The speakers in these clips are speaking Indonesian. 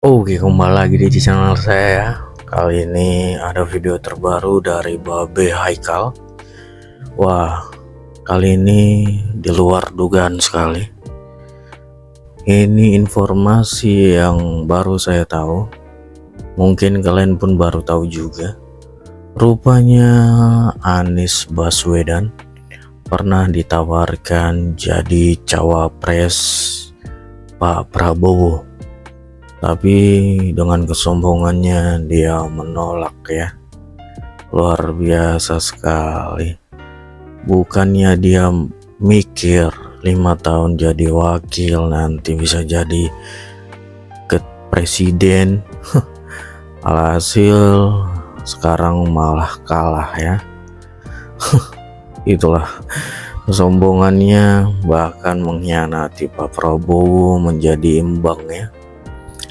Oke, kembali lagi di channel saya ya. Kali ini ada video terbaru dari Babe Haikal. Wah, kali ini di luar dugaan sekali. Ini informasi yang baru saya tahu. Mungkin kalian pun baru tahu juga. Rupanya Anies Baswedan pernah ditawarkan jadi cawapres Pak Prabowo. Tapi dengan kesombongannya dia menolak ya. Luar biasa sekali. Bukannya dia mikir 5 tahun jadi wakil, nanti bisa jadi ke presiden. Alhasil sekarang malah kalah ya. Itulah kesombongannya, bahkan mengkhianati Pak Prabowo menjadi imbang ya.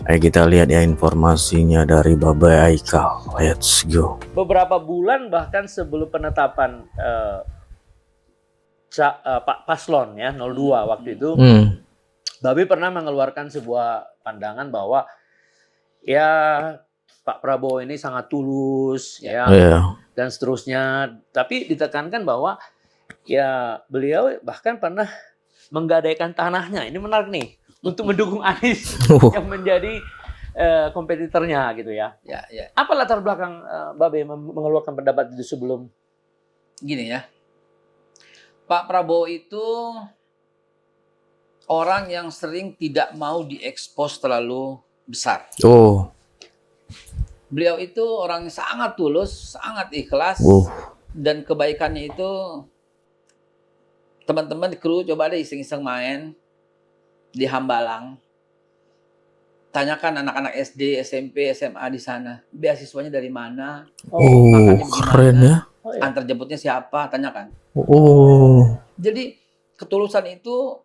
Ayo kita lihat ya informasinya dari Babe Haikal. Let's go. Beberapa bulan bahkan sebelum penetapan Pak Paslon ya 02 waktu itu, Babe pernah mengeluarkan sebuah pandangan bahwa ya Pak Prabowo ini sangat tulus ya dan seterusnya. Tapi ditekankan bahwa ya beliau bahkan pernah menggadaikan tanahnya. Ini menarik nih untuk mendukung Anies yang menjadi kompetitornya gitu ya. Ya. Apa latar belakang Babe mengeluarkan pendapat itu sebelum? Gini ya, Pak Prabowo itu orang yang sering tidak mau diekspos terlalu besar. Beliau itu orang yang sangat tulus, sangat ikhlas, dan kebaikannya itu teman-teman di kru coba deh iseng-iseng main di Hambalang. Tanyakan anak-anak SD, SMP, SMA di sana. Beasiswanya dari mana? Keren ya. Antar jemputnya siapa? Tanyakan. Jadi ketulusan itu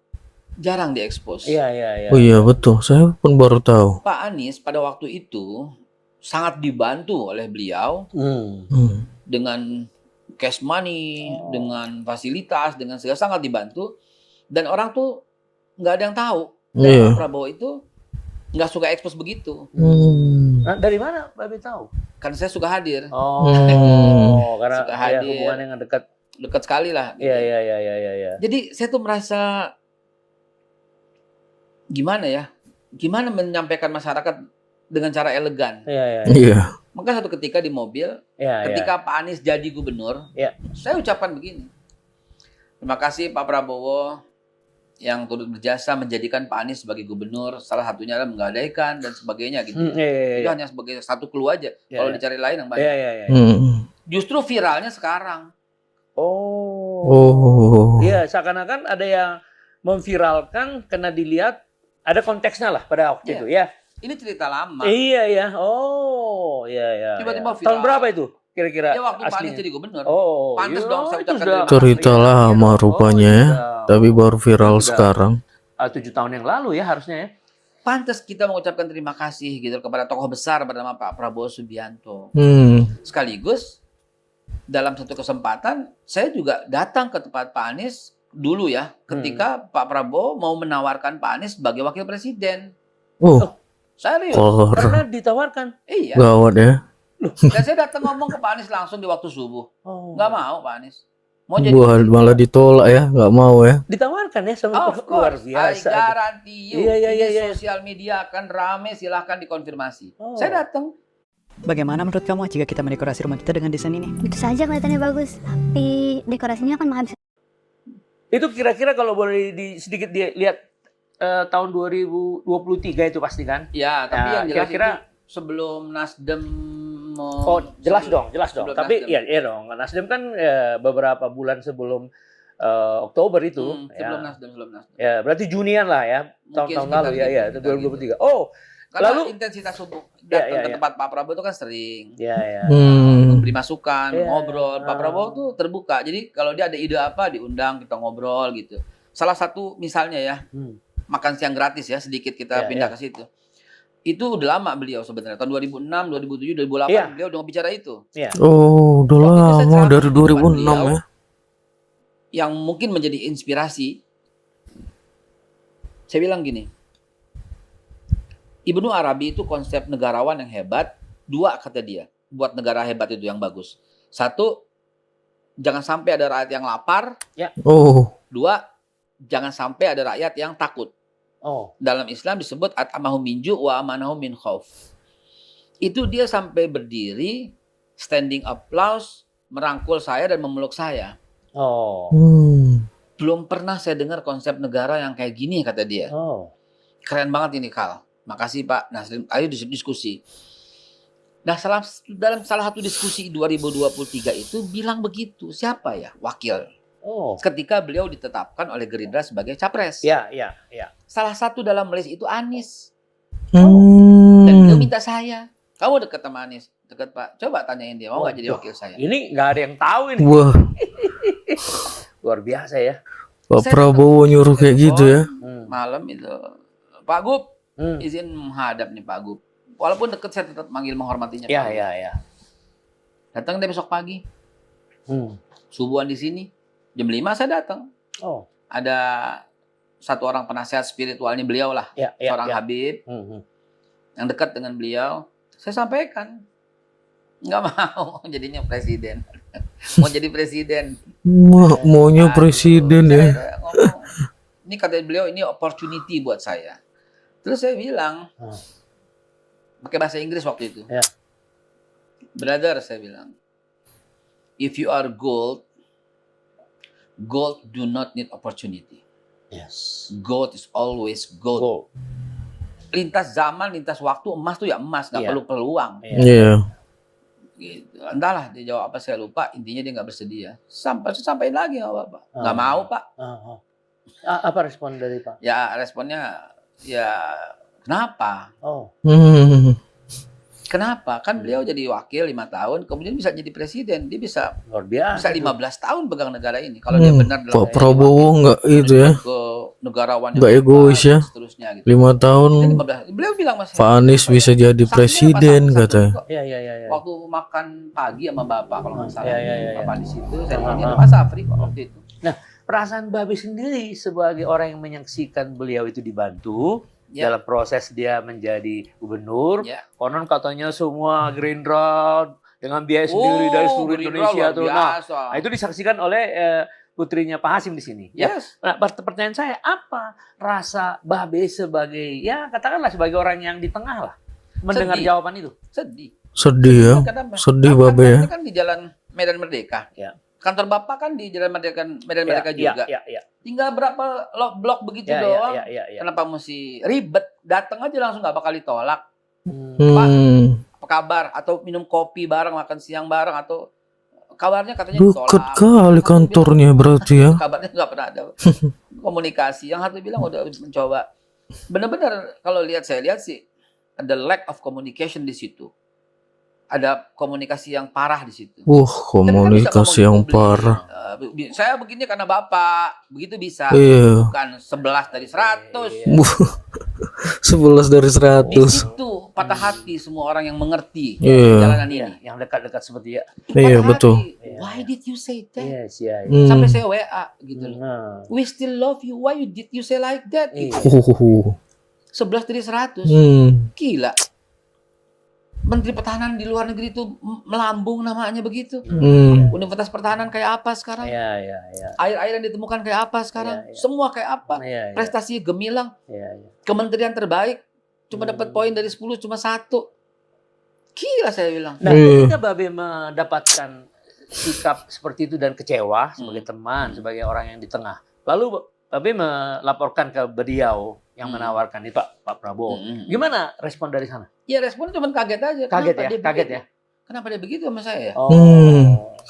jarang diekspos. Iya. Oh iya betul. Saya pun baru tahu. Pak Anies pada waktu itu sangat dibantu oleh beliau dengan cash money, dengan fasilitas, dengan segala, sangat dibantu. Dan orang tuh nggak ada yang tahu. Pak Prabowo itu nggak suka ekspos begitu. Nah, dari mana Babe tahu? Karena saya suka hadir. Karena suka hadir. Hubungan yang dekat sekali lah. Gitu. Iya. Jadi saya tuh merasa gimana menyampaikan masyarakat dengan cara elegan. Iya. Maka satu ketika di mobil, ketika Pak Anies jadi gubernur, saya ucapkan begini. Terima kasih Pak Prabowo yang turut berjasa menjadikan Pak Anies sebagai gubernur, salah satunya adalah menggadaikan dan sebagainya gitu. Itu hanya sebagai satu clue aja. Kalau dicari lain yang banyak. Justru viralnya sekarang. Iya, seakan-akan ada yang memviralkan karena dilihat ada konteksnya lah pada waktu itu ya. Ini cerita lama. Iya. Tiba-tiba viral. Tahun berapa itu kira-kira? Ya waktu Pak Anies jadi gubernur. Pantes dong saya ucapkan cerita lama rupanya ya. Tapi baru viral sekarang. 7 tahun yang lalu ya harusnya ya. Pantas kita mengucapkan terima kasih gitu kepada tokoh besar bernama Pak Prabowo Subianto. Sekaligus dalam satu kesempatan saya juga datang ke tempat Pak Anies dulu ya, ketika Pak Prabowo mau menawarkan Pak Anies sebagai wakil presiden. Serius? Karena ditawarkan. Iya. Gawat ya. Dan saya datang ngomong ke Pak Anies langsung di waktu subuh. Nggak mau Pak Anies. Mau jadi malah ditolak ya, nggak mau ya. Ditawarkan ya sama of course, luar biasa. I guarantee you. Iya. Sosial media akan rame, silahkan dikonfirmasi. Saya datang. Bagaimana menurut kamu jika kita mendekorasi rumah kita dengan desain ini? Itu saja kelihatannya bagus, tapi dekorasinya kan mahal. Itu kira-kira kalau boleh sedikit dilihat tahun 2023 itu pasti kan? Ya, tapi yang jelas kira-kira sebelum Nasdem jelas dong. Tapi Nasdem. iya dong. Nasdem kan beberapa bulan sebelum Oktober itu. Sebelum Nasdem. Ya, berarti Junian lah ya. Tahun lalu ya, 2023. Karena lalu intensitas datang ke tempat Pak Prabowo itu kan sering. Memberi masukan, ngobrol. Pak Prabowo tuh terbuka. Jadi kalau dia ada ide apa diundang, kita ngobrol gitu. Salah satu misalnya ya, makan siang gratis ya, sedikit kita pindah ke situ. Itu udah lama beliau sebenarnya. Tahun 2006, 2007, 2008 beliau udah bicara itu. Udah lama dari 2006 ya. Yang mungkin menjadi inspirasi. Saya bilang gini. Ibnu Arabi itu konsep negarawan yang hebat. 2 kata dia, buat negara hebat itu yang bagus. 1, jangan sampai ada rakyat yang lapar. Ya. 2, jangan sampai ada rakyat yang takut. Dalam Islam disebut at'amahum min ju' wa amanahum min khauf. Itu dia sampai berdiri, standing applause, merangkul saya dan memeluk saya. Belum pernah saya dengar konsep negara yang kayak gini, kata dia. Keren banget ini, Kal. Makasih Pak Nasrim. Ayo diskusi. Nah, dalam salah satu diskusi 2023 itu bilang begitu. Siapa ya wakil? Ketika beliau ditetapkan oleh Gerindra sebagai capres. Ya. Salah satu dalam list itu Anies. Dan beliau minta saya. Kamu dekat sama Anies? Dekat Pak. Coba tanyain dia, mau nggak jadi wakil saya? Ini nggak ada yang tahu ini. Wah. Luar biasa ya. Pak Prabowo nyuruh kayak gitu ya. Malam itu, Pak Gub, izin menghadap nih Pak Gub. Walaupun deket saya tetap manggil menghormatinya. Iya. Datang deh besok pagi. Subuhan di sini. Jam 5 saya datang. Ada satu orang penasehat spiritualnya beliau lah. Seorang Habib. Yang dekat dengan beliau. Saya sampaikan. Nggak mau jadinya presiden. Mau jadi presiden. Maunya presiden ya. Ini kata beliau, ini opportunity buat saya. Terus saya bilang, pakai bahasa Inggris waktu itu. Brother, saya bilang, if you are gold do not need opportunity. Yes. Gold is always gold. Lintas zaman, lintas waktu, emas tuh ya emas, nggak perlu peluang. Gitu. Entahlah dia jawab apa saya lupa. Intinya dia nggak bersedia. Sampaikan lagi nggak apa-apa. Nggak mau Pak. Apa respon dari Pak? Ya responnya ya kenapa? Kenapa? Kan beliau jadi wakil 5 tahun, kemudian bisa jadi presiden. Dia bisa luar biasa. Bisa 15 tahun pegang negara ini. Kalau dia benar Pak Prabowo nggak itu ya? Ke negarawan nggak egois ya? Seterusnya gitu. 5 tahun. Beliau bilang Mas. Pak Anies bisa jadi presiden katanya. Iya. Waktu makan pagi sama Bapak kalau nggak salah. Bapak di situ, saya tanya Mas Afri waktu itu. Nah, perasaan Babe sendiri sebagai orang yang menyaksikan beliau itu dibantu dalam proses dia menjadi gubernur. Konon katanya semua Gerindra dengan biaya sendiri dari seluruh Indonesia tuh. Nah, itu disaksikan oleh putrinya Pak Hasim di sini. Nah, pertanyaan saya, apa rasa Babe sebagai, ya katakanlah sebagai orang yang di tengah lah, mendengar jawaban itu? Sedih ya. Sedih Babe ya. Kan di Jalan Medan Merdeka. Kantor Bapak kan di Jalan Medan Merdeka juga. Tinggal berapa blok begitu doang. Kenapa mesti ribet? Datang aja langsung nggak bakal ditolak. Pak, apa kabar? Atau minum kopi bareng, makan siang bareng, atau kabarnya katanya ditolak. Dekat kali kantornya berarti ya. Kabarnya nggak pernah ada komunikasi. Yang satu bilang udah mencoba. Benar-benar kalau saya lihat sih ada lack of communication di situ. Ada komunikasi yang parah di situ. Komunikasi yang parah. Saya begini karena Bapak, begitu bisa. Bukan 11 dari 100. 11 dari 100. Di situ patah hati semua orang yang mengerti jalanan ini. Yang dekat-dekat seperti ya. Iya, betul. Why did you say that? Sampai saya WA gitu loh. We still love you. Why did you say like that? 11 dari 100. Gila. Menteri Pertahanan di luar negeri itu melambung namanya begitu. Universitas Pertahanan kayak apa sekarang? Air-air yang ditemukan kayak apa sekarang? Semua kayak apa? Prestasi gemilang. Kementerian terbaik cuma dapat poin dari 10 cuma 1. Gila saya bilang. Nah, ketika Babe mendapatkan sikap seperti itu dan kecewa sebagai teman, sebagai orang yang di tengah. Lalu Babe melaporkan ke beliau yang menawarkan ini Pak Prabowo. Gimana respon dari sana? Ya responnya cuma kaget aja. Kaget ya. Kenapa dia begitu sama saya ya?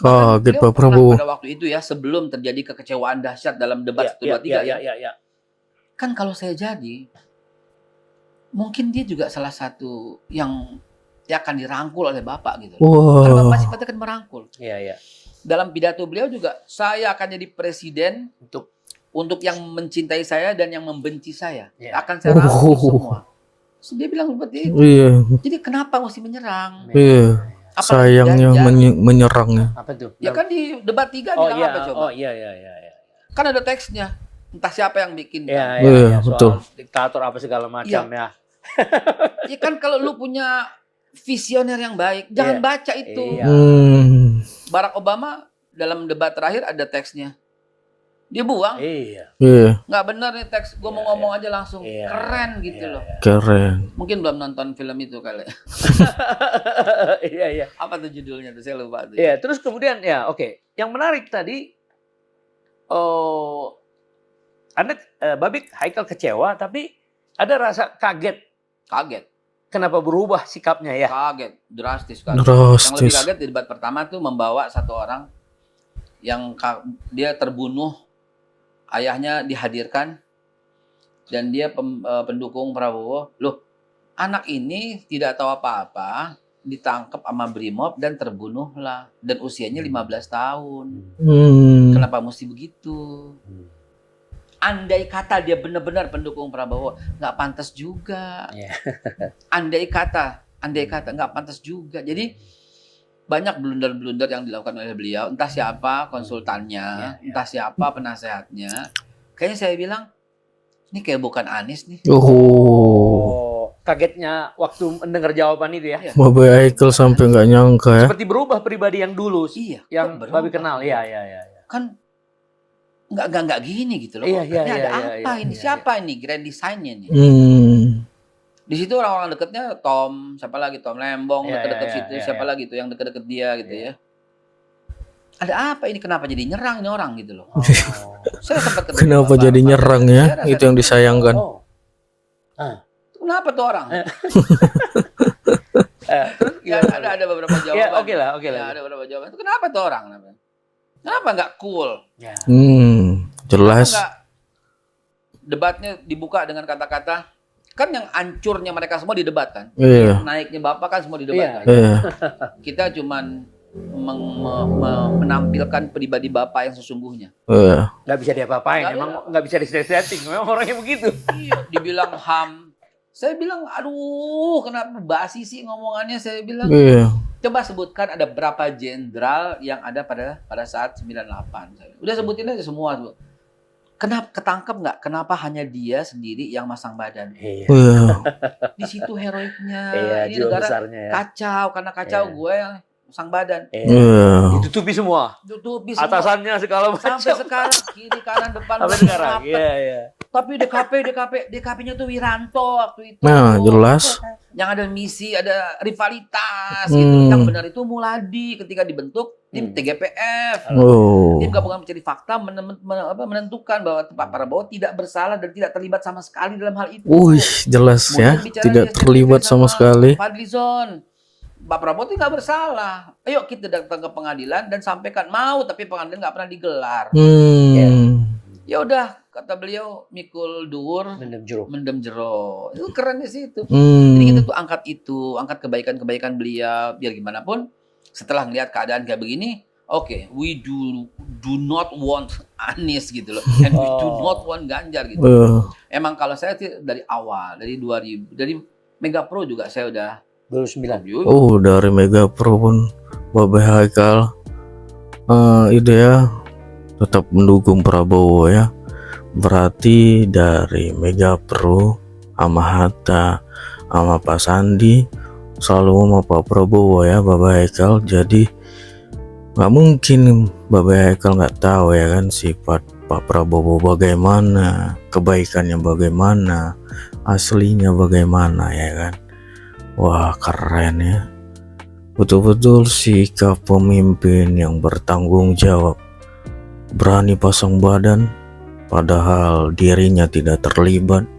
Kaget Pak Prabowo. Pada waktu itu ya, sebelum terjadi kekecewaan dahsyat dalam debat 1, 2, 3 kan kalau saya jadi, mungkin dia juga salah satu yang akan dirangkul oleh Bapak gitu. Karena Bapak sifatnya kan merangkul. Dalam pidato beliau juga, saya akan jadi presiden untuk yang mencintai saya dan yang membenci saya. Akan saya rangkul semua. So, dia bilang seperti itu. Jadi kenapa mesti menyerang? Sayangnya menyerangnya. Apa itu? Ya kan di debat 3 bilang apa coba? Kan ada teksnya. Entah siapa yang bikin. Betul. Diktator apa segala macam ya. Ya kan kalau lu punya visioner yang baik, jangan baca itu. Barack Obama dalam debat terakhir ada teksnya. Dia buang. Nggak benar nih teks. Gue mau ngomong aja langsung. Keren gitu loh. Keren. Mungkin belum nonton film itu kali. Iya. Apa tuh judulnya tuh? Saya lupa tuh. Iya, terus kemudian oke. Yang menarik tadi, Anda Babik Haikal kecewa, tapi ada rasa kaget. Kenapa berubah sikapnya ya? Kaget, drastis kan. Drastis. Yang lebih kaget di debat pertama tuh membawa satu orang yang dia terbunuh, ayahnya dihadirkan, dan dia pendukung Prabowo. Loh, anak ini tidak tahu apa-apa, ditangkap sama Brimob dan terbunuhlah, dan usianya 15 tahun. Kenapa mesti begitu? Andai kata dia benar-benar pendukung Prabowo, nggak pantas juga. Andai kata nggak pantas juga. Jadi banyak blunder-blunder yang dilakukan oleh beliau. Entah siapa konsultannya, entah siapa penasehatnya. Kayaknya saya bilang, ini kayak bukan Anies nih. Kagetnya waktu mendengar jawaban itu ya. Babe Haikal sampai nggak nyangka ya. Seperti berubah pribadi yang dulu. Iya. Yang Babe kenal. Iya. Kan nggak gini gitu loh. Ini ada apa ini? Siapa ini grand design-nya nih? Di situ orang-orang dekatnya Tom, siapa lagi Tom Lembong dekat-dekat situ, siapa lagi tuh yang dekat-dekat dia gitu ya. Ada apa ini? Kenapa jadi nyerang ini orang gitu loh? Saya sempat kenapa jadi nyerang ya? Itu yang disayangkan. Kenapa tuh orang? Ada beberapa jawaban. Oke lah. Ada beberapa jawaban. Itu kenapa tuh orang? Kenapa nggak cool? Jelas. Debatnya dibuka dengan kata-kata, kan yang hancurnya mereka semua di debat kan. Naiknya Bapak kan semua di debat kan. Kita cuman menampilkan pribadi Bapak yang sesungguhnya. Nggak bisa diapa-apain, emang nggak bisa disetting, memang orangnya begitu. Iya, dibilang HAM. Saya bilang, aduh, kenapa basi sih ngomongannya? Saya bilang, coba sebutkan ada berapa jenderal yang ada pada saat 98. Udah sebutin aja semua. Kenapa ketangkep nggak? Kenapa hanya dia sendiri yang masang badan? Di situ heroiknya. Ini negara kacau, karena kacau gue yang masang badan. Ditutupi semua. Atasannya segala macam. Sampai sekarang kiri kanan depan. Sampai sekarang. Tapi DKP-nya tuh Wiranto waktu itu. Nah, jelas. Yang ada misi, ada rivalitas gitu. Yang benar itu Muladi ketika dibentuk tim TGPF. Tim gabungan mencari fakta menentukan bahwa Pak Prabowo tidak bersalah dan tidak terlibat sama sekali dalam hal itu. Jelas ya. Tidak terlibat sama sekali. Fadlizon. Pak Prabowo itu nggak bersalah. Ayo kita datang ke pengadilan dan sampaikan tapi pengadilan nggak pernah digelar. Ya udah, kata beliau, mikul dur, mendem jero. Itu keren di situ. Jadi kita tuh angkat kebaikan-kebaikan beliau, biar gimana pun. Setelah ngelihat keadaan kayak begini, we do not want Anies gitu loh, and we do not want Ganjar gitu. Emang kalau saya dari awal, dari 2000, dari Mega Pro juga saya udah 2009. Dari Mega Pro pun Babe Haikal ide ya tetap mendukung Prabowo ya. Berarti dari Mega Pro sama Hatta sama Pak Sandi selalu sama Pak Prabowo ya Babe Haikal. Jadi nggak mungkin Babe Haikal nggak tahu ya kan sifat Pak Prabowo bagaimana, kebaikannya bagaimana, aslinya bagaimana ya kan. Wah, keren ya. Betul-betul sikap pemimpin yang bertanggung jawab, berani pasang badan padahal dirinya tidak terlibat,